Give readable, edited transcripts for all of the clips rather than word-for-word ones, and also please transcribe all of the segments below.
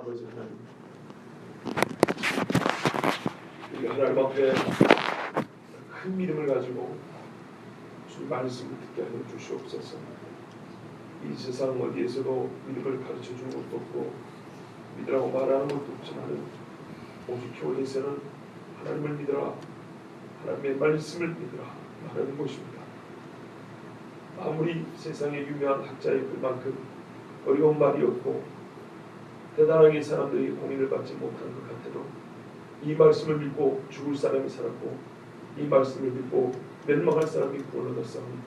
아버지 하나님, 우리 하나님 앞에 큰 믿음을 가지고 주의 말씀을 듣게 하여 주시옵소서. 이 세상 어디에서도 믿음을 가르쳐 주는 것도 없고 믿으라고 말하는 것도 없지만 오직 교회에서는 하나님을 믿으라, 하나님의 말씀을 믿으라 말하는 것입니다. 아무리 세상에 유명한 학자의 글만큼 어려운 말이 없고 대단하게 사람들이 공인을 받지 못한 것 같아도 이 말씀을 믿고 죽을 사람이 살았고 이 말씀을 믿고 멸망할 사람이 구원을 얻었사오니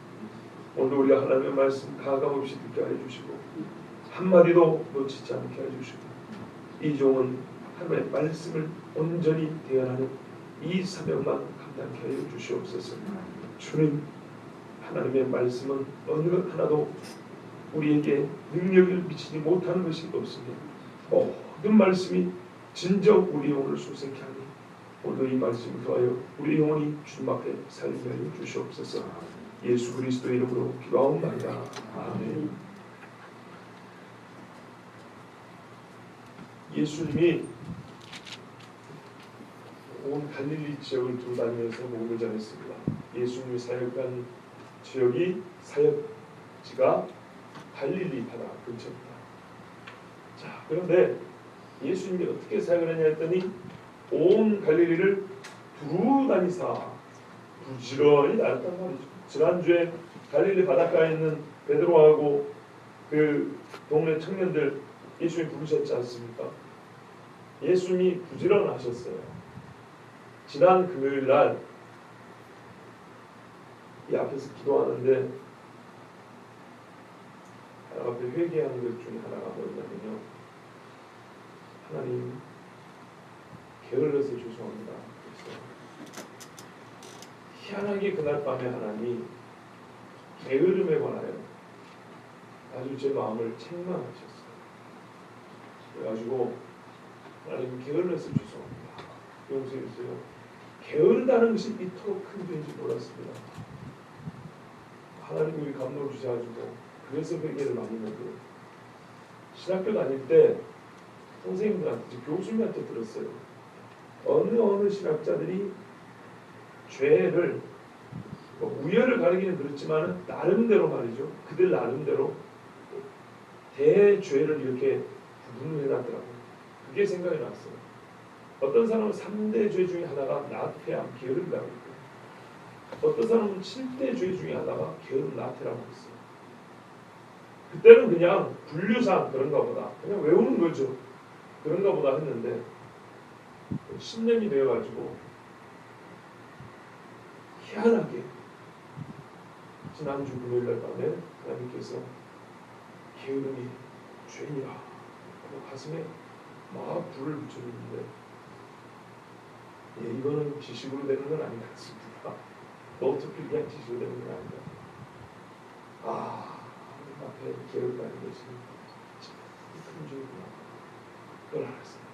오늘 우리가 하나님의 말씀 가감없이 듣게 하여 주시고 한마디도 놓치지 않게 하여 주시고 이 종은 하나님의 말씀을 온전히 대언하는 이 사명만 감당케 하여 주시옵소서. 주님, 하나님의 말씀은 어느 것 하나도 우리에게 능력을 미치지 못하는 것이 없으니 모든 말씀이 진정 우리 영혼을 소생케 하니 오늘 이 말씀을 통하여 우리 영혼이 주님 앞에 살게 하여 주시옵소서. 예수 그리스도의 이름으로 기도하옵나이다. 아멘. 예수님이 온 갈릴리 지역을 돌아다니면서 복음을 전했습니다. 예수님이 사역한 지역이 사역지가 갈릴리 바다 근처입니다. 자, 그런데 예수님이 어떻게 사역을 했냐 했더니 온 갈릴리를 두루 다니사 부지런히 다녔단 말이죠. 지난주에 갈릴리 바닷가에 있는 베드로하고 그 동네 청년들 예수님이 부르셨지 않습니까? 예수님이 부지런하셨어요. 지난 금요일날 이 앞에서 기도하는데 앞에 회개하는 것 중에 하나가 뭐냐면요, 하나님 게을러서 죄송합니다. 그래서 희한하게 그날 밤에 하나님이 게으름에 관하여 아주 제 마음을 책망하셨어요. 그래가지고 하나님 게을러서 죄송합니다. 용서해 주세요. 게으르다는 것이 이토록 큰 죄인지 몰랐습니다. 하나님이 감동을 주셔가지고 그래서 회개를 많이 했는데 신학교 다닐 때 선생님들한테 교수님한테 들었어요. 어느 신학자들이 죄를 우열을 가리기는 그렇지만 나름대로 말이죠. 그들 나름대로 대죄를 이렇게 구분해놨더라고요. 그게 생각이 났어요. 어떤 사람은 3대 죄 중에 하나가 나태함, 게으름이라고 했고요. 어떤 사람은 7대 죄 중에 하나가 게으름, 나태라고 했어요. 그때는 그냥 분류상 그런가 보다, 그냥 외우는 거죠. 그런가 보다 했는데 신념이 되어가지고 희한하게 지난주 금요일날 밤에 하나님께서 게으름이 죄인이라 하고 가슴에 막 불을 붙여줬는데 이거는 지식으로 되는 건 아닌 것 같습니다. 어떻게 그냥 지식으로 되는 건 아니다. 하나님 앞에 게으르다는 것이 큰 죄이구나. 그걸 알았어요.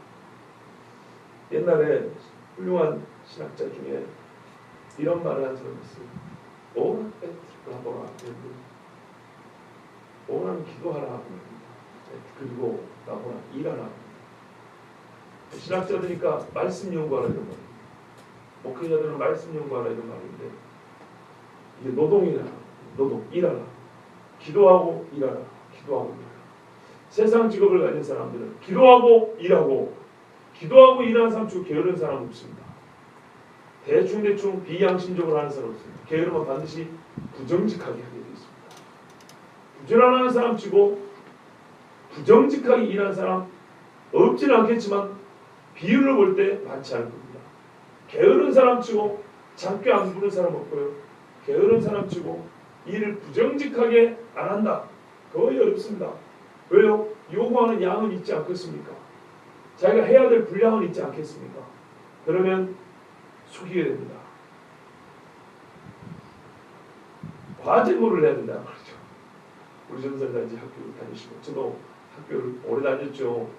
옛날에 훌륭한 신학자 중에 이런 말을 한 사람이 있어요. 오라 떼트라보라. 오라는 기도하라. 그리고 나보라 일하라. 신학자들이니까 말씀 연구하라 이런 말이에요. 목회자들은 말씀 연구하라 이런 말인데 이게 노동이라, 노동, 일하라. 기도하고 일하라. 기도하고 일하라. 세상 직업을 가진 사람들은 기도하고 일하고 기도하고 일하는 사람 치고 게으른 사람 없습니다. 대충 비양심적으로 하는 사람 없습니다. 게으르면 반드시 부정직하게 하게 되어 있습니다. 부지런하는 사람 치고 부정직하게 일하는 사람 없지는 않겠지만 비율을 볼 때 많지 않을 겁니다. 게으른 사람 치고 작게 안 부는 사람 없고요. 게으른 사람 치고 일을 부정직하게 안 한다. 거의 없습니다. 왜요? 요구하는 양은 있지 않겠습니까? 자기가 해야 될 분량은 있지 않겠습니까? 그러면 속이게 됩니다. 과제물을 해야 된다 그러죠. 우리 전사님이 학교를 다니시고 저도 학교를 오래 다녔죠.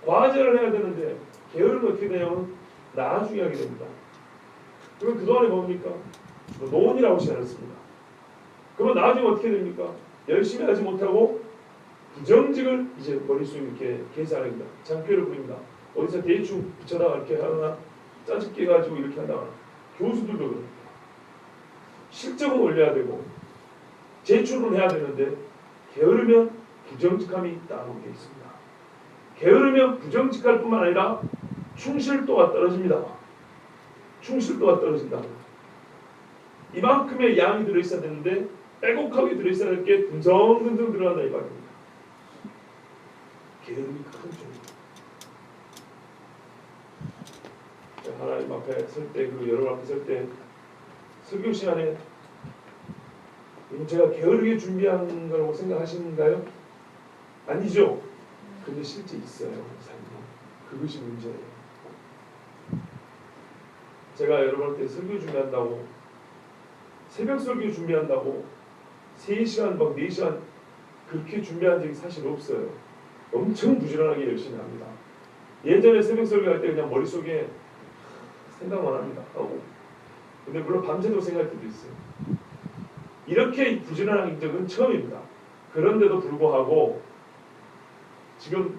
과제를 해야 되는데 게으르면 어떻게 돼요? 나중에 하게 됩니다. 그럼 그동안에 뭡니까? 노원이라고 시작했습니다. 그러면 나중에 어떻게 됩니까? 열심히 하지 못하고 부정직을 이제 머릿속에 이렇게 계산합니다. 장표를 그립니다. 어디서 대충 붙여다가 이렇게 하거나 짜집게 가지고 이렇게 한다거나 교수들도 그럽니다. 실적은 올려야 되고 제출은 해야 되는데 게으르면 부정직함이 따르게 되어 있습니다. 게으르면 부정직할 뿐만 아니라 충실도가 떨어집니다. 충실도가 떨어진다. 이만큼의 양이 들어있어야 되는데 빼곡하게 들어있어야 할 게 듬성듬성 들어간다 이 말입니다. 게으름이 큰 죄입니다. 하나님 앞에 설 때, 그리고 여러분 앞에 설 때 설교 시간에 제가 게으르게 준비한 거라고 생각하시는가요? 아니죠. 근데 실제 있어요. 삶에. 그것이 문제예요. 제가 여러분한테 설교 준비한다고 새벽 설교 준비한다고 3시간 막 4시간 그렇게 준비한 적이 사실 없어요. 엄청 부지런하게 열심히 합니다. 예전에 새벽 설교할 때 그냥 머릿속에 생각만 합니다. 하고. 근데 물론 밤새도 생각할 때도 있어요. 이렇게 부지런한 적은 처음입니다. 그런데도 불구하고 지금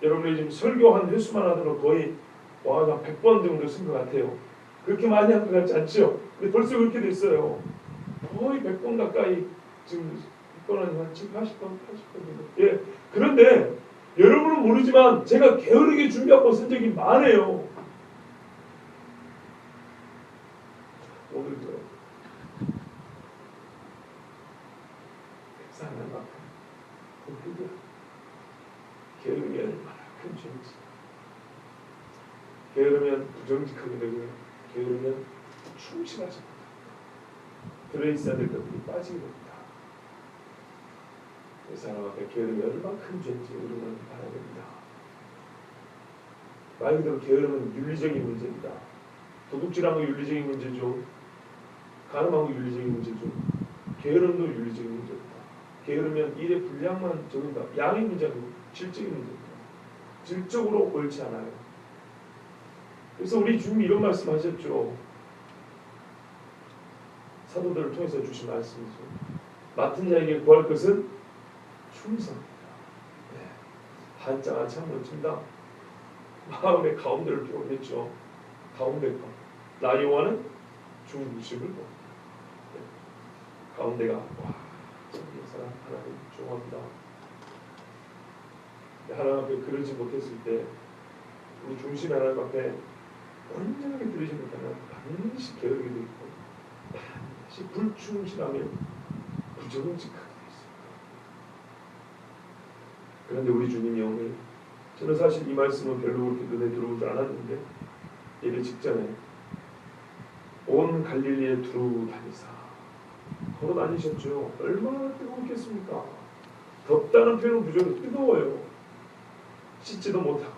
여러분이 지금 설교한 횟수만 하더라도 거의 한 100번 정도 쓴 것 같아요. 그렇게 많이 한 것 같지 않죠? 근데 벌써 그렇게 됐어요. 거의 100번 가까이 지금 100번은 한 7, 80번, 80번 정도. 예. 그런데 여러분은 모르지만 제가 게으르게 준비하고 쓴 적이 많아요. 오늘도 백사하는 만큼 오늘도 게으르면 얼마나 큰 죄인지. 게으르면 부정직하게 되고요. 게으르면 충실하지 못합니다. 들어있어야 될 것들이 빠지게 됩니다. 그 사람 앞에 게으르면 얼마나 큰 죄인지 우리는 알아야 됩니다. 말 그대로 게으름은 윤리적인 문제입니다. 도둑질한 거 윤리적인 문제죠. 가늠한 거 윤리적인 문제죠. 게으름도 윤리적인 문제입니다. 게으르면 일의 분량만 적은다. 양의 문제고 질적인 문제입니다. 질적으로 옳지 않아요. 그래서 우리 주님이 이런 말씀하셨죠. 사도들을 통해서 주신 말씀이죠. 맡은 자에게 구할 것은 충성입니다. 네. 한자가 참 멋집니다. 마음의 가운데를 표현했죠. 가운데가 나 여호와는 중부심을 봅니다. 네. 가운데가 참 사람 하나님 좋아합니다. 하나님 앞에 그러지 못했을 때 우리 중심 하나님 앞에 온전하게 들으지 못하면 반드시 게으르게 되고 반드시 불충실하며 부정직하게 되어 있습니다. 그런데 우리 주님이 오늘 저는 사실 이 말씀은 별로 그렇게 눈에 들어오지 않았는데 예배 직전에 온 갈릴리에 두루 다니사 걸어 다니셨죠. 얼마나 뜨거웠겠습니까? 덥다는 표현은 부정이 뜨거워요. 씻지도 못하고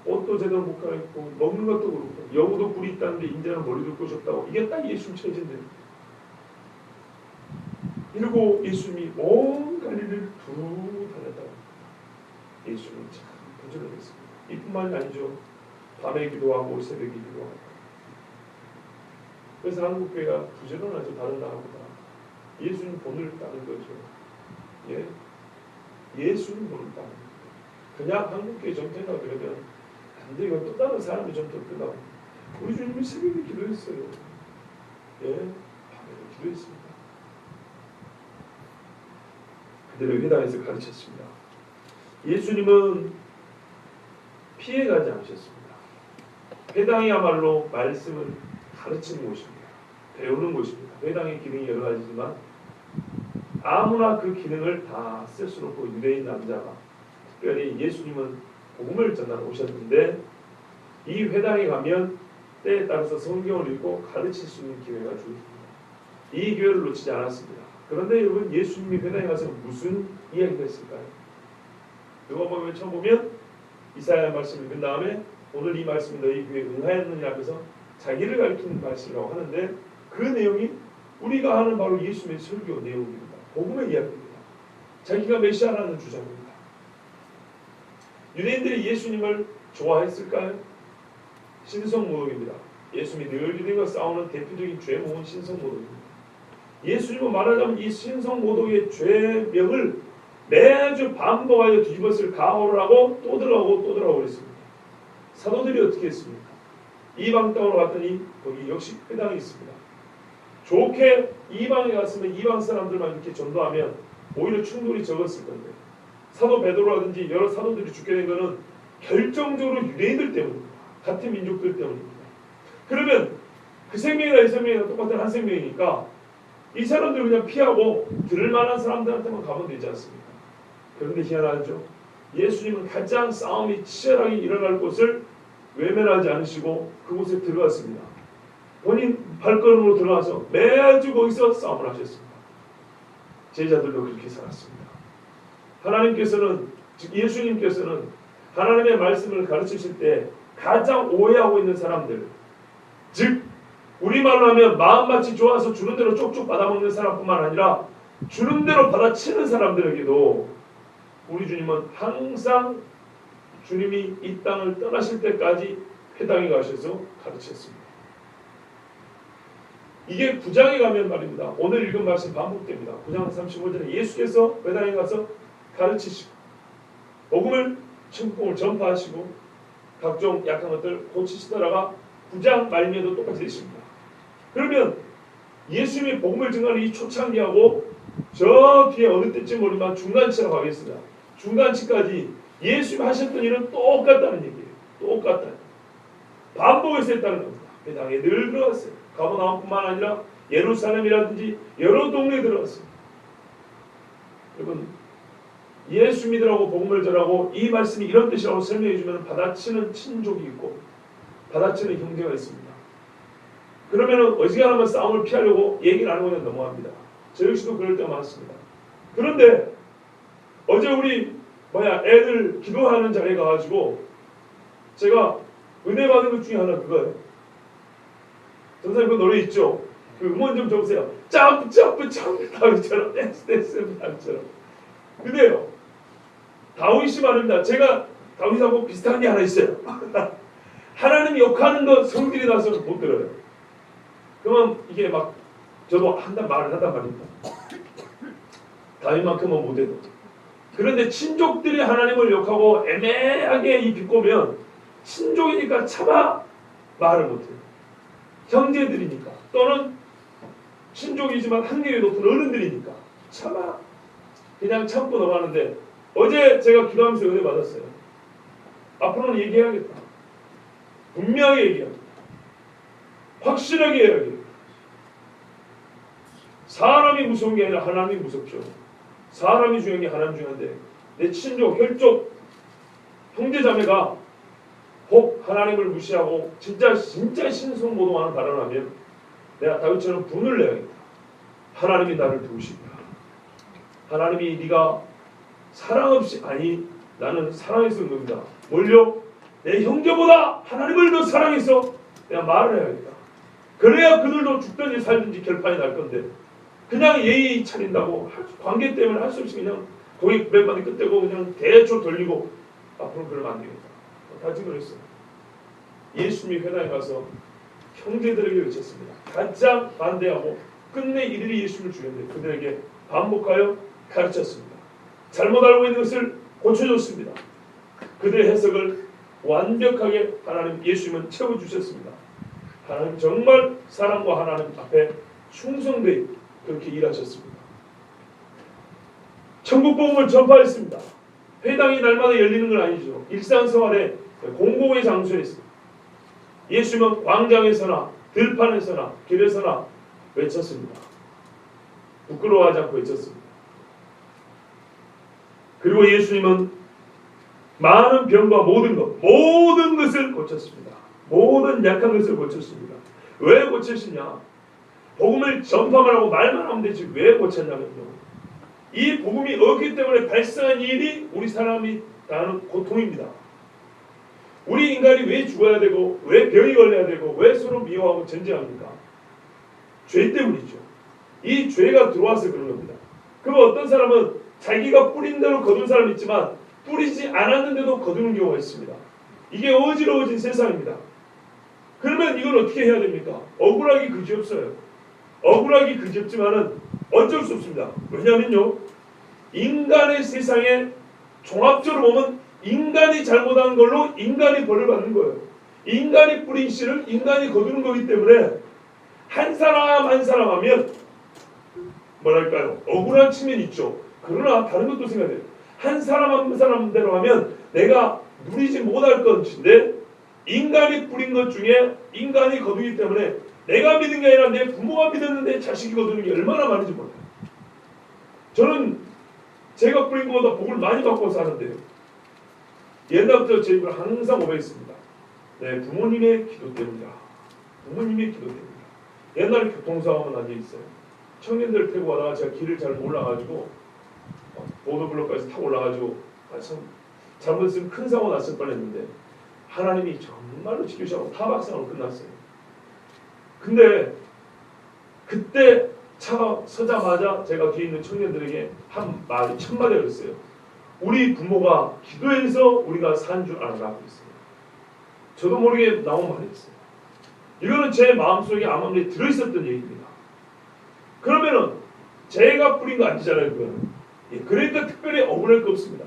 옷도 제대로 못 갈아입고 먹는 것도 그렇고 여우도 뿔이 있다는데 인자는 머리도 꼬셨다고. 이게 딱 예수님 처지인데 이러고 예수님이 온 갈릴리를 두루 다녔다고. 예수님은 참 부지런했습니다. 이뿐만이 아니죠. 밤에 기도하고 새벽에 기도하고. 그래서 한국교회가 부지런하죠. 다른 나라보다. 예수님 본을 따는 거죠. 예, 예수님 본을 따는 거죠. 그냥 한국교회 정퇴가 그러면 안 돼. 이건 또 다른 사람이 좀 더 끝나고. 우리 주님이 새벽에 기도했어요. 예, 밤에도 기도했습니다. 그대로 회당에서 가르쳤습니다. 예수님은 피해가지 않으셨습니다. 회당이야말로 말씀을 가르치는 곳입니다. 배우는 곳입니다. 회당의 기능이 여러 가지지만 아무나 그 기능을 다 쓸 수 없고 유대인 남자가 특별히 예수님은 복음을 전하러 오셨는데 이 회당에 가면 때에 따라서 성경을 읽고 가르칠 수 있는 기회가 주어집니다. 이 기회를 놓치지 않았습니다. 그런데 여러분 예수님이 회당에 가서 무슨 이야기가 있을까요? 누가복음에 처음 보면 이사야 말씀을 읽은 다음에 오늘 이 말씀이 너희 귀에 응하였느냐 하면서 자기를 가리키는 말씀이라고 하는데 그 내용이 우리가 하는 바로 예수님의 설교 내용입니다. 복음의 이야기입니다. 자기가 메시아라는 주장입니다. 유대인들이 예수님을 좋아했을까요? 신성모독입니다. 예수님이 늘 유대인과 싸우는 대표적인 죄목은 신성모독입니다. 예수님은 말하자면 이 신성모독의 죄명을 매주 반복하여 뒤집었을 가호를 하고 또 들어가고 또 들어가고 그랬습니다. 사도들이 어떻게 했습니까? 이방 땅으로 갔더니 거기 역시 회당이 있습니다. 좋게 이방에 갔으면 이방 사람들만 이렇게 전도하면 오히려 충돌이 적었을 건데, 사도 베드로라든지 여러 사도들이 죽게 된 것은 결정적으로 유대인들 때문입니다. 같은 민족들 때문입니다. 그러면 그 생명이나 이 생명이나 똑같은 한 생명이니까 이 사람들 그냥 피하고 들을 만한 사람들한테만 가면 되지 않습니까? 그런데 희한하죠. 예수님은 가장 싸움이 치열하게 일어날 곳을 외면하지 않으시고 그곳에 들어갔습니다. 본인 발걸음으로 들어가서 매주 거기서 싸움을 하셨습니다. 제자들도 그렇게 살았습니다. 하나님께서는, 즉 예수님께서는 하나님의 말씀을 가르치실 때 가장 오해하고 있는 사람들, 즉 우리말로 하면 마음밭이 좋아서 주는 대로 쪽쪽 받아먹는 사람뿐만 아니라 주는 대로 받아치는 사람들에게도 우리 주님은 항상 주님이 이 땅을 떠나실 때까지 회당에 가셔서 가르쳤습니다. 이게 9장에 가면 말입니다. 오늘 읽은 말씀 반복됩니다. 9장 35절에 예수께서 회당에 가서 가르치시고 복음을 천국을 전파하시고 각종 약한 것들 고치시더라가 9장 말미에도 똑같이 있습니다. 그러면 예수님이 복음을 증거하는 이 초창기하고 저 뒤에 어느 때쯤 모르지만 중간치라고 하겠습니다. 중간치까지 예수님이 하셨던 일은 똑같다는 얘기예요. 똑같다. 반복해서 했다는 겁니다. 회당에 늘 들어갔어요. 가버나움뿐만 아니라 예루살렘이라든지 여러 동네에 들어갔어요. 여러분, 예수 믿으라고 복음을 전하고 이 말씀이 이런 뜻이라고 설명해 주면 받아치는 친족이 있고 받아치는 형제가 있습니다. 그러면 어지간하면 싸움을 피하려고 얘기를 안 하고 그냥 넘어갑니다. 저 역시도 그럴 때가 많습니다. 그런데 어제 우리 애들 기도하는 자리에 가가지고 제가 은혜 받은 것 중에 하나 그거예요. 전사님 그 노래 있죠? 그 음원 좀 줘보세요. 점프 점프 점프 다윗처럼 댄스 댄스 다윗처럼. 근데요, 다윗이 말입니다. 제가 다윗하고 비슷한 게 하나 있어요. 하나님 욕하는 거 성질이 나서 못 들어요. 그러면 이게 막 저도 말을 한단 말입니다. 다윗만큼은 못해도. 그런데 친족들이 하나님을 욕하고 애매하게 이 비꼬면 친족이니까 차마 말을 못해요. 형제들이니까 또는 친족이지만 한계가 높은 어른들이니까 차마 그냥 참고 넘어가는데 어제 제가 기도하면서 은혜 받았어요. 앞으로는 얘기해야겠다. 분명하게 얘기합니다. 확실하게 해야겠다. 사람이 무서운 게 아니라 하나님이 무섭죠. 사람이 중요한 게 하나님 중요한데 내 친족, 혈족, 형제자매가 혹 하나님을 무시하고 진짜 신성모독하는 발언을 하면 내가 다윗처럼 분을 내야겠다. 하나님이 나를 도우신다. 하나님이 네가 사랑 없이, 아니 나는 사랑해서 그런 겁니다. 뭘요? 내 형제보다 하나님을 더 사랑해서 내가 말을 해야겠다. 그래야 그들도 죽든지 살든지 결판이 날 건데 그냥 예의 차린다고 관계 때문에 할 수 없이 그냥 거기 몇 마디 끝대고 그냥 대충 돌리고 앞으로 그러면 안 되겠다. 다시 그랬어요. 예수님이 회당에 가서 형제들에게 외쳤습니다. 가장 반대하고 끝내 이들이 예수님을 죽였는데 그들에게 반복하여 가르쳤습니다. 잘못 알고 있는 것을 고쳐줬습니다. 그들의 해석을 완벽하게 하나님 예수님은 채워주셨습니다. 하나님 정말 사람과 하나님 앞에 충성되이 그렇게 일하셨습니다. 천국 복음을 전파했습니다. 회당이 날마다 열리는 건 아니죠. 일상생활에 공공의 장소에서 예수님은 광장에서나 들판에서나 길에서나 외쳤습니다. 부끄러워하지 않고 외쳤습니다. 그리고 예수님은 많은 병과 모든 것을 고쳤습니다. 모든 약한 것을 고쳤습니다. 왜 고쳤느냐? 복음을 전파만 하고 말만 하면 되지 왜 고쳤냐면요. 이 복음이 없기 때문에 발생한 일이 우리 사람이 당하는 고통입니다. 우리 인간이 왜 죽어야 되고 왜 병이 걸려야 되고 왜 서로 미워하고 전쟁합니까? 죄 때문이죠. 이 죄가 들어와서 그런 겁니다. 그럼 어떤 사람은 자기가 뿌린 대로 거둔 사람이 있지만 뿌리지 않았는데도 거두는 경우가 있습니다. 이게 어지러워진 세상입니다. 그러면 이걸 어떻게 해야 됩니까? 억울하기 그지없어요. 억울하기 그지없지만은 어쩔 수 없습니다. 왜냐하면요, 인간의 세상에 종합적으로 보면 인간이 잘못한 걸로 인간이 벌을 받는 거예요. 인간이 뿌린 씨를 인간이 거두는 거기 때문에 한 사람 한 사람 하면 뭐랄까요? 억울한 측면이 있죠. 그러나 다른 것도 생각해요. 한 사람 한 사람대로 하면 내가 누리지 못할 것인데 인간이 뿌린 것 중에 인간이 거두기 때문에 내가 믿은 게 아니라 내 부모가 믿었는데 자식이 거두는 게 얼마나 많은지 몰라요. 저는 제가 뿌린 것보다 복을 많이 받고 사는데요. 옛날부터 제 입을 항상 고백했습니다. 네, 부모님의 기도 때문이다. 부모님의 기도 때문이다. 옛날에 교통사고가 난 적이 있어요. 청년들 태고 가다가 제가 길을 잘 몰라가지고 보도블록까지 타고 올라가지고 참 잘못했으면 큰 사고 났을 뻔했는데 하나님이 정말로 지켜주셔서 타박상으로 끝났어요. 근데 그때 차가 서자마자 제가 뒤에 있는 청년들에게 한 말이 첫마디가 있어요. 우리 부모가 기도해서 우리가 산 줄 알아라고 했어요. 저도 모르게 나온 말이었어요. 이거는 제 마음속에 암암리에 들어있었던 얘기입니다. 그러면은 제가 뿌린 거 아니잖아요. 그거는. 그러니까 특별히 억울할 거 없습니다.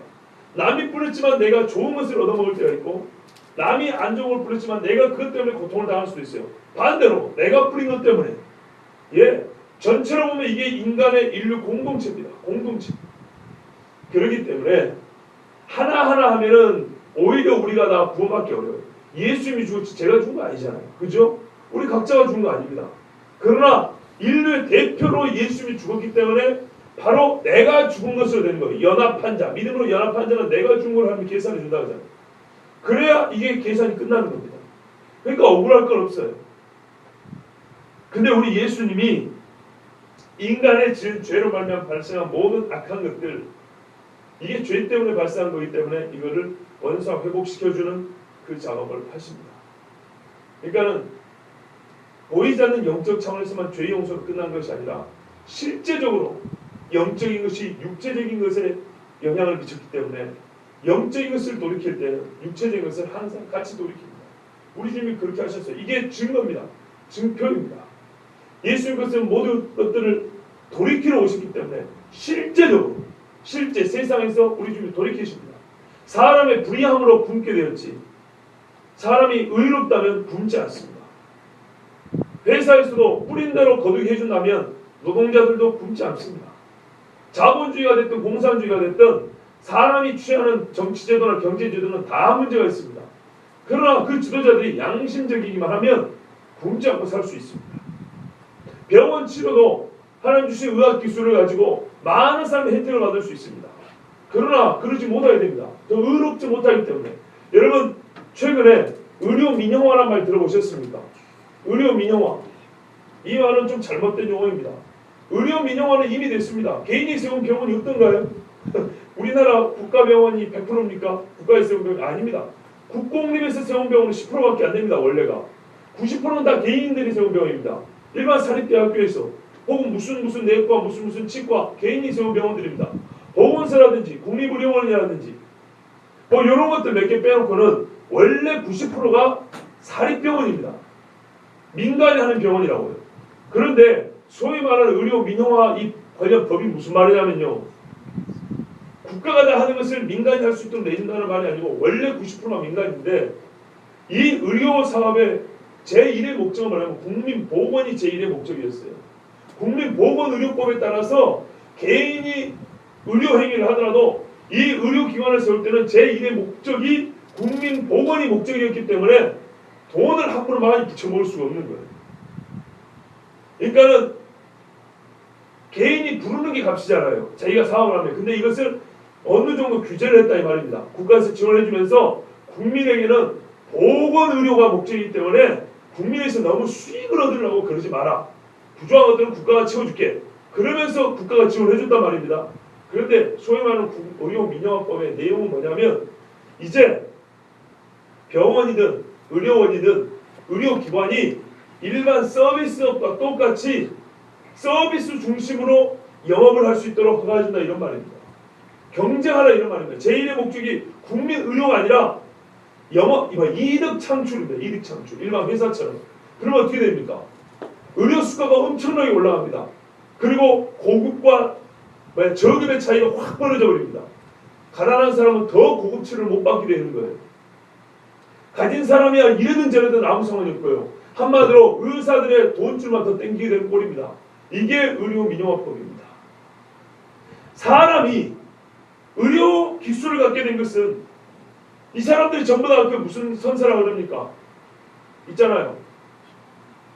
남이 뿌렸지만 내가 좋은 것을 얻어먹을 때가 있고 남이 안 좋은 걸 뿌렸지만 내가 그것 때문에 고통을 당할 수도 있어요. 반대로 내가 뿌린 것 때문에 전체로 보면 이게 인간의 인류 공동체입니다. 공동체. 그렇기 때문에 하나하나 하면은 오히려 우리가 다 구원받기 어려워요. 예수님이 죽었지 제가 죽은 거 아니잖아요. 그죠? 우리 각자가 죽은 거 아닙니다. 그러나 인류의 대표로 예수님이 죽었기 때문에 바로 내가 죽은 것으로 되는 거예요. 연합한 자, 믿음으로 연합한 자는 내가 죽은 걸 하면 계산해 준다 하잖아요. 그래야 이게 계산이 끝나는 겁니다. 그러니까 억울할 건 없어요. 근데 우리 예수님이 인간의 지은 죄로 말미암아 발생한 모든 악한 것들, 이게 죄 때문에 발생한 거기 때문에 이거를 원상 회복시켜주는 그 작업을 하십니다. 그러니까는 보이지 않는 영적 차원에서만 죄 용서로 끝난 것이 아니라 실제적으로 영적인 것이 육체적인 것에 영향을 미쳤기 때문에 영적인 것을 돌이킬 때는 육체적인 것을 항상 같이 돌이킵니다. 우리 주님이 그렇게 하셨어요. 이게 증거입니다. 증표입니다. 예수님 것은 모든 것들을 돌이키러 오셨기 때문에 실제적으로 실제 세상에서 우리 주님이 돌이키십니다. 사람의 불의함으로 굶게 되었지 사람이 의롭다면 굶지 않습니다. 회사에서도 뿌린 대로 거두게 해준다면 노동자들도 굶지 않습니다. 자본주의가 됐든 공산주의가 됐든 사람이 취하는 정치제도나 경제제도는 다 문제가 있습니다. 그러나 그 지도자들이 양심적이기만 하면 굶지 않고 살 수 있습니다. 병원 치료도 하나님 주신 의학기술을 가지고 많은 사람의 혜택을 받을 수 있습니다. 그러나 그러지 못하게 됩니다. 더 의롭지 못하기 때문에. 여러분 최근에 의료민영화라는 말 들어보셨습니까? 의료민영화. 이 말은 좀 잘못된 용어입니다. 의료민영화는 이미 됐습니다. 개인이 세운 병원이 어떤가요? 우리나라 국가병원이 100%입니까? 국가에서 세운 병원이 아닙니다. 국공립에서 세운 병원은 10%밖에 안 됩니다. 원래가. 90%는 다 개인들이 세운 병원입니다. 일반 사립대학교에서 혹은 무슨 내과 무슨 치과 개인이 세운 병원들입니다. 보건소라든지 국립의료원이라든지 뭐 이런 것들 몇 개 빼놓고는 원래 90%가 사립병원입니다. 민간이 하는 병원이라고요. 그런데 소위 말하는 의료 민영화 이 관련 법이 무슨 말이냐면요. 국가가 다 하는 것을 민간이 할 수 있도록 내준다는 말이 아니고 원래 90%가 민간인데 이 의료 사업의 제1의 목적은 뭐냐면 국민보건이 제1의 목적이었어요. 국민보건의료법에 따라서 개인이 의료행위를 하더라도 이 의료기관을 세울 때는 제1의 목적이 국민보건이 목적이었기 때문에 돈을 함부로 많이 붙여먹을 수가 없는 거예요. 그러니까는 개인이 부르는 게 값이잖아요. 자기가 사업을 하면. 근데 이것을 어느 정도 규제를 했다 이 말입니다. 국가에서 지원해주면서 국민에게는 보건의료가 목적이기 때문에 국민에서 너무 수익을 얻으려고 그러지 마라. 부족한 것들은 국가가 채워줄게. 그러면서 국가가 지원해줬단 말입니다. 그런데 소위 말하는 의료민영화법의 내용은 뭐냐면 이제 병원이든 의료원이든 의료기관이 일반 서비스업과 똑같이 서비스 중심으로 영업을 할 수 있도록 허가해준다 이런 말입니다. 경쟁하라 이런 말입니다. 제1의 목적이 국민의료가 아니라 이득 창출입니다. 이득 창출. 일반 회사처럼. 그러면 어떻게 됩니까? 의료 수가가 엄청나게 올라갑니다. 그리고 고급과 저금의 차이가 확 벌어져 버립니다. 가난한 사람은 더 고급치를 못 받게 되는 거예요. 가진 사람이야 이래든 저래든 아무 상관이 없고요. 한마디로 의사들의 돈줄만 더 땡기게 되는 꼴입니다. 이게 의료민영화법입니다. 사람이 의료 기술을 갖게 된 것은 이 사람들이 전부 다 그 무슨 선사라 그럽니까? 있잖아요.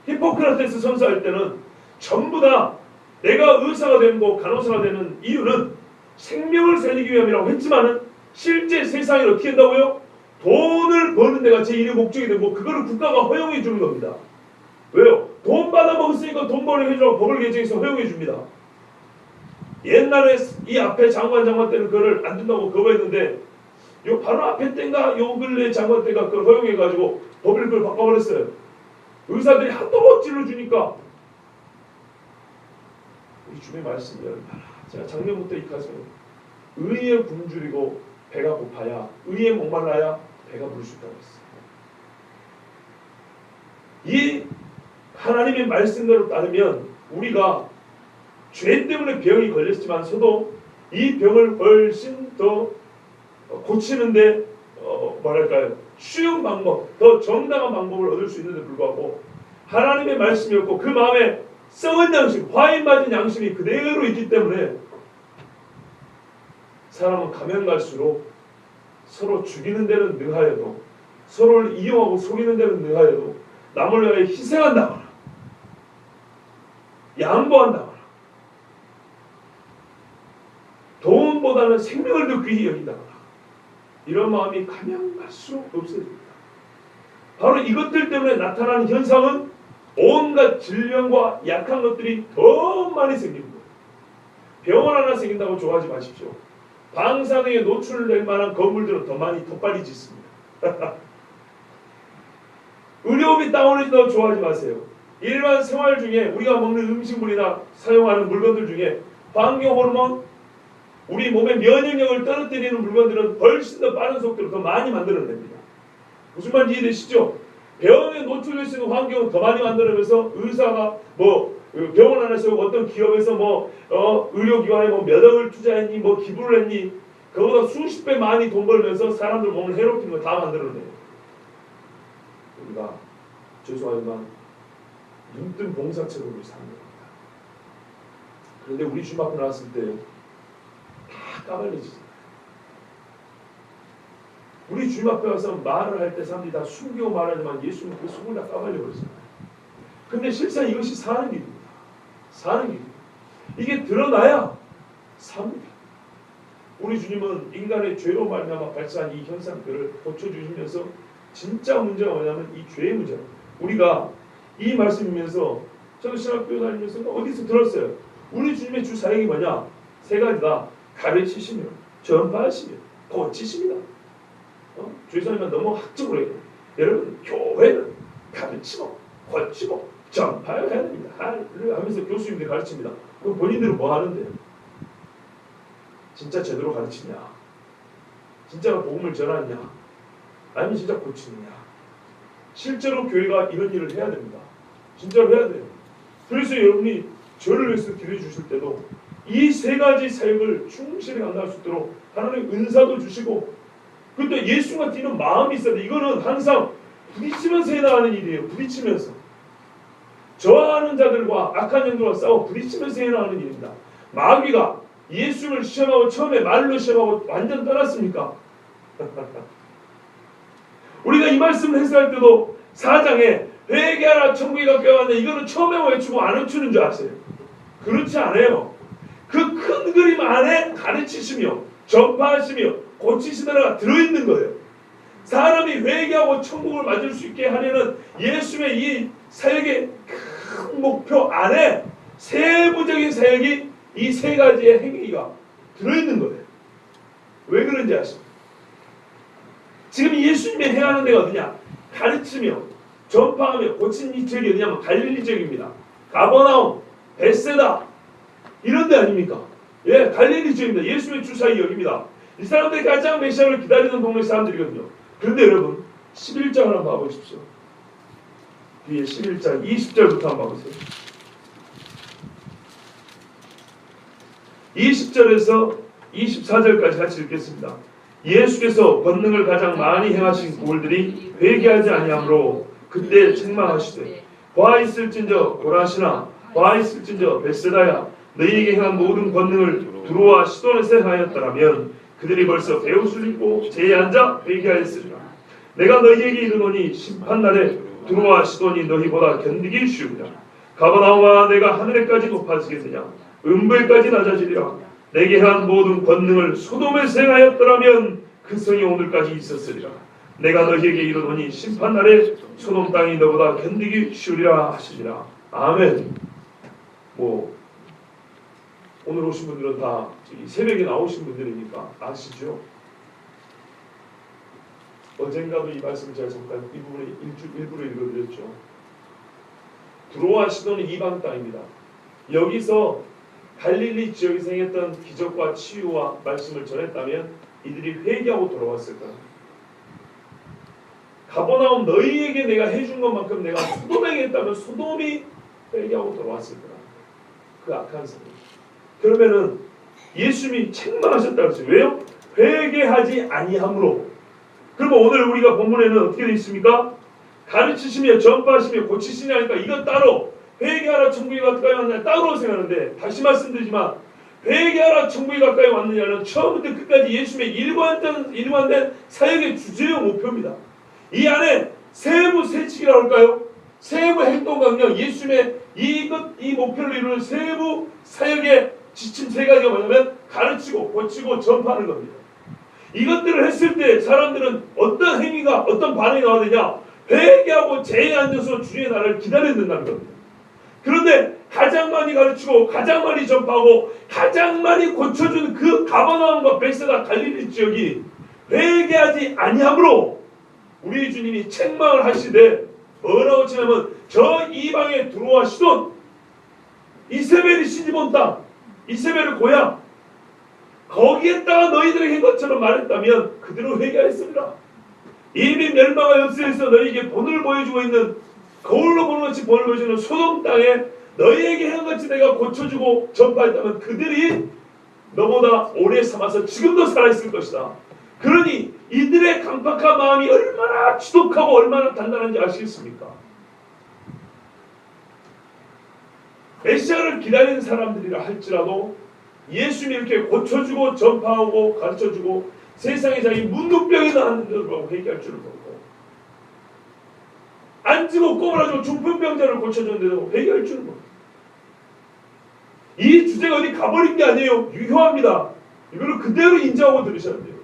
히포크라테스 선사할 때는 전부 다 내가 의사가 되는 거 간호사가 되는 이유는 생명을 살리기 위함이라고 했지만은 실제 세상에 어떻게 한다고요? 돈을 버는 데가 제1의 목적이 되고 그거를 국가가 허용해 주는 겁니다. 왜요? 돈 받아 먹었으니까 돈 벌게 해주라고 법을 개정해서 허용해 줍니다. 옛날에 이 앞에 장관 때는 그걸 안 준다고 거부했는데 요 바로 앞에 때인가 요 근래 장관 때가 그걸 허용해가지고 법을 그걸 바꿔버렸어요. 의사들이 한도 못 찔러주니까 우리 주의 말씀이 얼마나 제가 작년부터 이 가슴에 의에 굶주리고 배가 고파야 의에 목말라야 배가 부를 수 있다고 했어요. 이 하나님의 말씀대로 따르면 우리가 죄 때문에 병이 걸렸지만서도 이 병을 훨씬 더 고치는데 뭐랄까요 쉬운 방법, 더 정당한 방법을 얻을 수 있는데 불구하고 하나님의 말씀이었고 그 마음에 썩은 양심, 화인 맞은 양심이 그대로 있기 때문에 사람은 가면 갈수록 서로 죽이는 데는 능하여도 서로를 이용하고 속이는 데는 능하여도 남을 위하여 희생한다거나 양보한다거나 돈보다는 생명을 더 귀히 여긴다거나 이런 마음이 가면 갈수록 없어집니다. 바로 이것들 때문에 나타나는 현상은 온갖 질병과 약한 것들이 더 많이 생기는 거예요. 병원 하나 생긴다고 좋아하지 마십시오. 방사능에 노출될 만한 건물들은 더 빨리 짓습니다. 의료비 다운해진다고 좋아하지 마세요. 일반 생활 중에 우리가 먹는 음식물이나 사용하는 물건들 중에 환경 호르몬, 우리 몸의 면역력을 떨어뜨리는 물건들은 훨씬 더 빠른 속도로 더 많이 만들어냅니다. 무슨 말인지 이해되시죠? 병에 노출될 수 있는 환경을 더 많이 만들어내면서 의사가 병원 안에서 어떤 기업에서 의료기관에 몇 억을 투자했니 기부를 했니 그거보다 수십 배 많이 돈 벌면서 사람들 몸을 해롭히는 거 다 만들어내요. 우리가 죄송하지만 눈뜬 봉사처럼 우리 사는 겁니다. 그런데 우리 주님 앞에 나왔을 때 다 까발려지잖아요. 우리 주님 앞에 와서 말을 할 때 사람들이 다 숨기고 말하지만 예수님은 그 속을 다 까발려버렸잖아요. 근데 실상 이것이 사는 길입니다. 사는 길. 이게 드러나야 삽니다. 우리 주님은 인간의 죄로 말미암아 발생한 이 현상들을 고쳐주시면서 진짜 문제가 뭐냐면 이 죄의 문제입니다. 우리가 이 말씀이면서 저도 신학교 다니면서 어디서 들었어요. 우리 주님의 주 사역이 뭐냐? 세 가지다. 가르치시며 전파하시며 고치십니다. 주의사님은 너무 학적으로 해요. 여러분 교회는 가르치고 고치고 전파해야 됩니다. 하면서 교수님들이 가르칩니다. 그럼 본인들은 뭐 하는데요? 진짜 제대로 가르치냐? 진짜로 복음을 전하냐? 아니면 진짜 고치느냐? 실제로 교회가 이런 일을 해야 됩니다. 진짜로 해야 돼요. 그래서 여러분이 저를 위해서 기도해 주실 때도 이 세 가지 사역을 충실히 감당할 수 있도록 하나님 은사도 주시고 그런데 예수가 뛰는 마음이 있어야 돼. 이거는 항상 부딪히면서 해나가는 일이에요. 부딪히면서. 저하는 자들과 악한 영들과 싸워 부딪히면서 해나가는 일입니다. 마귀가 예수를 시험하고 처음에 말로 시험하고 완전 떠났습니까? 우리가 이 말씀을 해석할 때도 4장에 회개하라 천국에 가까이 왔네. 이거는 처음에 외치고 안 외치는 줄 아세요? 그렇지 않아요. 그 큰 그림 안에 가르치시며 전파하시며 고치시다가 들어있는 거예요. 사람이 회개하고 천국을 맞을 수 있게 하려는 예수의 이 사역의 큰 목표 안에 세부적인 사역이 이 세 가지의 행위가 들어있는 거예요. 왜 그런지 아십니까? 지금 예수님이 행하는 데가 어디냐? 가르치며 전파하며 고치는 이 지역이 어디냐면 갈릴리 지역입니다. 가버나움, 벳세다 이런 데 아닙니까? 예, 갈릴리 지역입니다. 예수의 주사의 여기입니다. 이 사람들이 가장 메시아를 기다리는 동네 사람들이거든요. 그런데 여러분 11장을 한번 봐보십시오. 뒤에 11장 20절부터 한번 봐보세요. 20절에서 24절까지 같이 읽겠습니다. 예수께서 권능을 가장 많이 행하신 고을들이 회개하지 아니하므로 그때 책망하시되 과 있을진저 고라시나 과 있을진저 벳세다야 너희에게 행한 모든 권능을 두로와 시돈에서 행하였더라면 그들이 벌써 배옷을 입고 제에 앉아 회개하였으리라. 내가 너희에게 이르노니 심판날에 두로와 시돈이 너희보다 견디기 쉬우리라. 가버나움아 내가 하늘에까지 높아지겠느냐 음부에까지 낮아지리라. 내게 행한 모든 권능을 소돔에서 행하였더라면 그 성이 오늘까지 있었으리라. 내가 너희에게 이르노니 심판날에 소돔 땅이 너보다 견디기 쉬우리라 하시니라. 아멘. 오늘 오신 분들은 다 새벽에 나오신 분들이니까 아시죠? 어젠가도 이 말씀을 제가 잠깐 이 부분에 일부러 읽어드렸죠. 두로와 시돈은 이방 땅입니다. 여기서 갈릴리 지역에서 행했던 기적과 치유와 말씀을 전했다면 이들이 회개하고 돌아왔을 거야. 가버나움 너희에게 내가 해준 것만큼 내가 소돔에게 했다면 소돔이 회개하고 돌아왔을 거야. 그 악한 사람. 그러면은 예수님이 책망하셨다고 했어요. 왜요? 회개하지 아니함으로. 그러면 오늘 우리가 본문에는 어떻게 되어 있습니까? 가르치시며 전파하시며 고치시냐 하니까 이건 따로 회개하라 천국이 가까이 왔느냐 따로 생각하는데 다시 말씀드리지만 회개하라 천국이 가까이 왔느냐는 처음부터 끝까지 예수님의 일관된 사역의 주제와 목표입니다. 이 안에 세부 세칙이라고 할까요? 세부 행동 강령 예수님의 이 목표를 이루는 세부 사역의 지침 세 가지가 뭐냐면 가르치고 고치고 전파하는 겁니다. 이것들을 했을 때 사람들은 어떤 행위가 어떤 반응이 나와야 되냐? 회개하고 제에 앉아서 주의 날을 기다려야 된다는 겁니다. 그런데 가장 많이 가르치고 가장 많이 전파하고 가장 많이 고쳐준 그 가버나움과 벳세다 갈릴리 지역이 회개하지 아니함으로 우리 주님이 책망을 하시되 뭐라고 치냐면 저 이방의 두로와 시돈 이세벨이 시집온 땅 이세벨의 고향 거기에다가 너희들에게 한 것처럼 말했다면 그대로 회개하였습니다. 이미 멸망의 엽서에서 너희에게 본을 보여주고 있는 거울로 보는 것이 본을 보여주는 소돔 땅에 너희에게 한 것이 내가 고쳐주고 전파했다면 그들이 너보다 오래 삼아서 지금도 살아있을 것이다. 그러니 이들의 강팍한 마음이 얼마나 지독하고 얼마나 단단한지 아시겠습니까? 메시아를 기다리는 사람들이라 할지라도 예수님이 이렇게 고쳐주고 전파하고 가르쳐주고 세상에 자기 문둥병이 나왔는데도 회개할 줄을 모르고 앉고 꼬부라지고 중풍병자를 고쳐줬는데도 회개할 줄을 모르고 이 주제가 어디 가버린 게 아니에요. 유효합니다. 이거를 그대로 인정하고 들으셔야 돼요.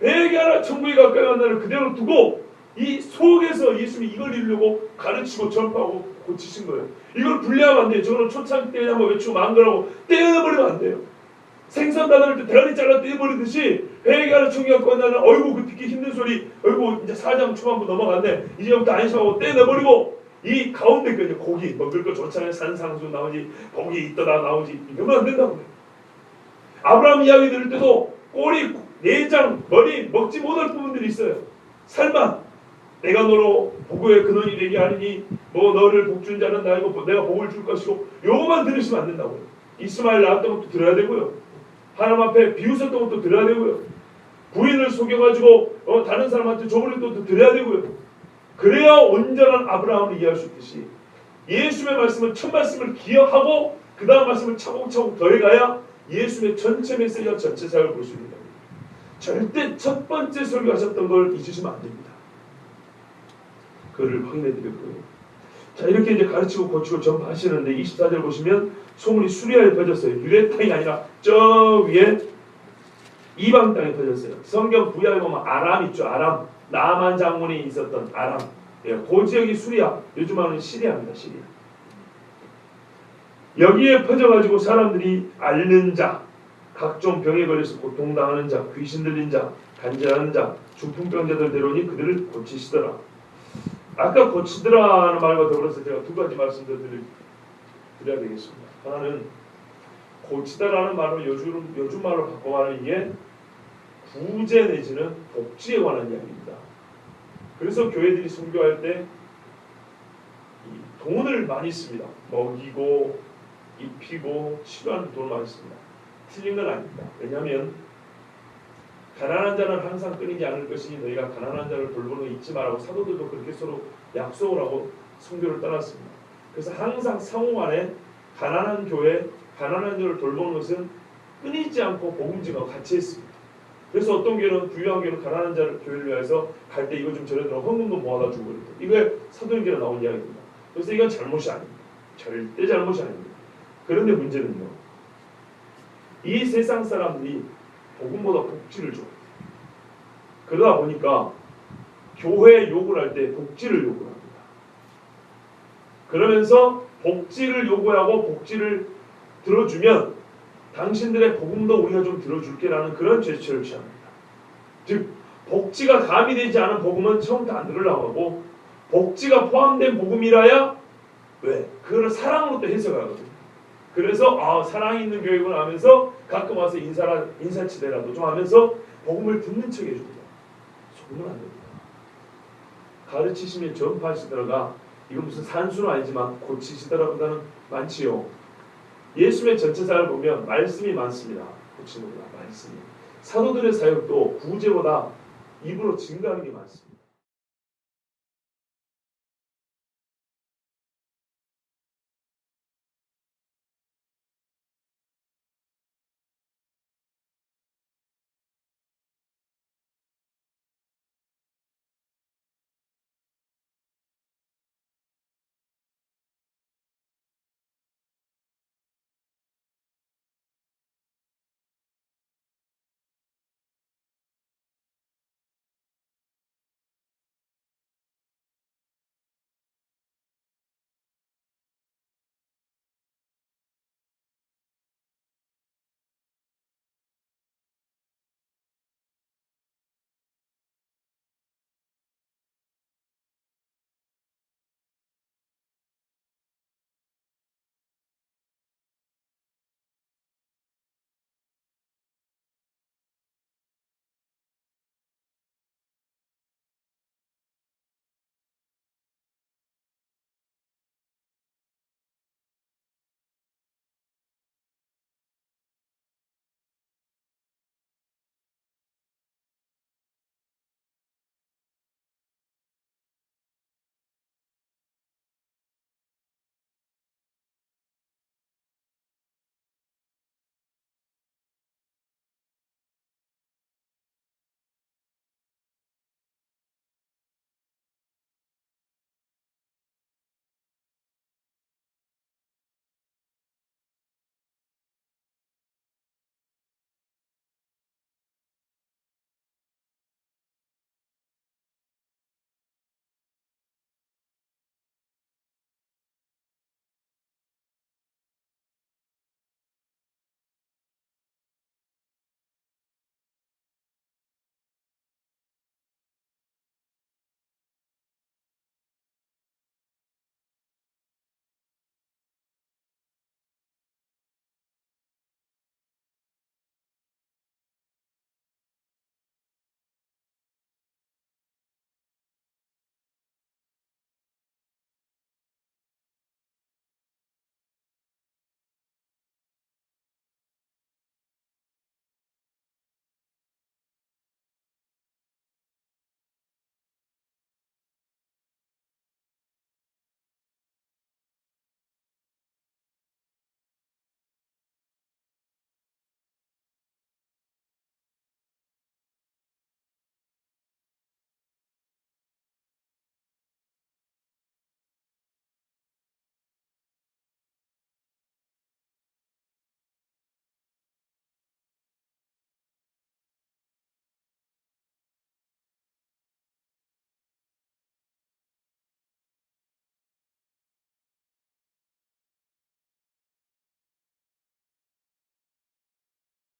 회개하라 천국이 가까이 왔다를 그대로 두고 이 속에서 예수님이 이걸 이루려고 가르치고 전파하고 고치신 거예요. 이걸 분리하면 안 돼요. 저거는 초창기 때 한번 외치고 망그라고 떼어버리면 안 돼요. 생선 다다를 때 대가리 잘라 떼어버리듯이 회개하라 천국이 가까이 왔다는 어이구 그 듣기 힘든 소리 어이구 이제 4장 초반부 넘어갔네. 이제부터 안심하고 떼내버리고 이 가운데 거 고기 먹을 거 좋잖아요. 산상수 나오지 고기 있더라 나오지 이러면 안 된다고요. 아브라함 이야기 들을 때도 꼬리 내장 머리 먹지 못할 부분들이 있어요. 살만 내가 너로 복의 근원이 되게 하리니 뭐 너를 복준 자는 나이고 내가 복을 줄 것이고 요거만 들으시면 안 된다고요. 이스마엘 낳았던 것도 들어야 되고요. 하나님 앞에 비웃었던 것도 들어야 되고요. 부인을 속여가지고 다른 사람한테 줘버린 것도 들어야 되고요. 그래야 온전한 아브라함을 이해할 수 있듯이 예수의 말씀은 첫 말씀을 기억하고 그 다음 말씀을 차곡차곡 더해가야 예수의 전체 메시지와 전체 사역을 볼 수 있는 겁니다. 절대 첫 번째 설교하셨던 걸 잊으시면 안 됩니다. 그를 확인해 드릴 거예요. 자 이렇게 이제 가르치고 고치고 전파하시는데 24절 보시면 소문이 수리아에 퍼졌어요. 유대 땅이 아니라 저 위에 이방 땅에 퍼졌어요. 성경 구약에 보면 아람 있죠. 아람 나만 장군이 있었던 아람 그 지역이 수리아 요즘 하는 시리아입니다. 시리아 여기에 퍼져가지고 사람들이 앓는 자 각종 병에 걸려서 고통당하는 자 귀신 들린 자 간절하는 자 중풍병자들 데려오니 그들을 고치시더라. 아까 고치더라는 말과 더불어서 제가 두 가지 말씀을 드려야 되겠습니다. 하나는 고치다라는 말로 요즘 말로 바꿔 말하는 이게 구제 내지는 복지에 관한 이야기입니다. 그래서 교회들이 선교할 때 돈을 많이 씁니다. 먹이고 입히고 치료하는 돈을 많이 씁니다. 틀린 건 아닙니다. 왜냐하면 가난한 자는 항상 끊이지 않을 것이니 너희가 가난한 자를 돌보는 거 잊지 말라고 사도들도 그렇게 서로 약속을 하고 선교를 떠났습니다. 그래서 항상 상호간에 가난한 교회, 가난한 자를 돌보는 것은 끊이지 않고 복음지가 같이 했습니다. 그래서 어떤 교회는 부유한 교회는 가난한 자를 교회를 위해서 갈 때 이거 좀 저래들어 헌금도 모아다 주고 그랬다. 이게 사도행전에 나온 이야기입니다. 그래서 이건 잘못이 아닙니다. 절대 잘못이 아닙니다. 그런데 문제는요. 이 세상 사람들이 복음보다 복지를 좋아해요. 그러다 보니까 교회에 욕을 할 때 복지를 요구를 합니다. 그러면서 복지를 요구하고 복지를 들어주면 당신들의 복음도 우리가 좀 들어줄게라는 그런 제스처를 취합니다. 즉 복지가 가미되지 않은 복음은 처음부터 안 들으려고 하고 복지가 포함된 복음이라야 왜? 그거를 사랑으로 또 해석하거든요. 그래서 사랑이 있는 교육을 하면서 가끔 와서 인사치대라도 좀 하면서 복음을 듣는 척 해줍니다. 속으면 안 됩니다. 가르치시면 전파하시더라가 이건 무슨 산수는 아니지만 고치시더라보다는 많지요. 예수의 전체사를 보면 말씀이 많습니다. 고치는 것보다 말씀이. 사도들의 사역도 구제보다 입으로 증가하는 게 많습니다.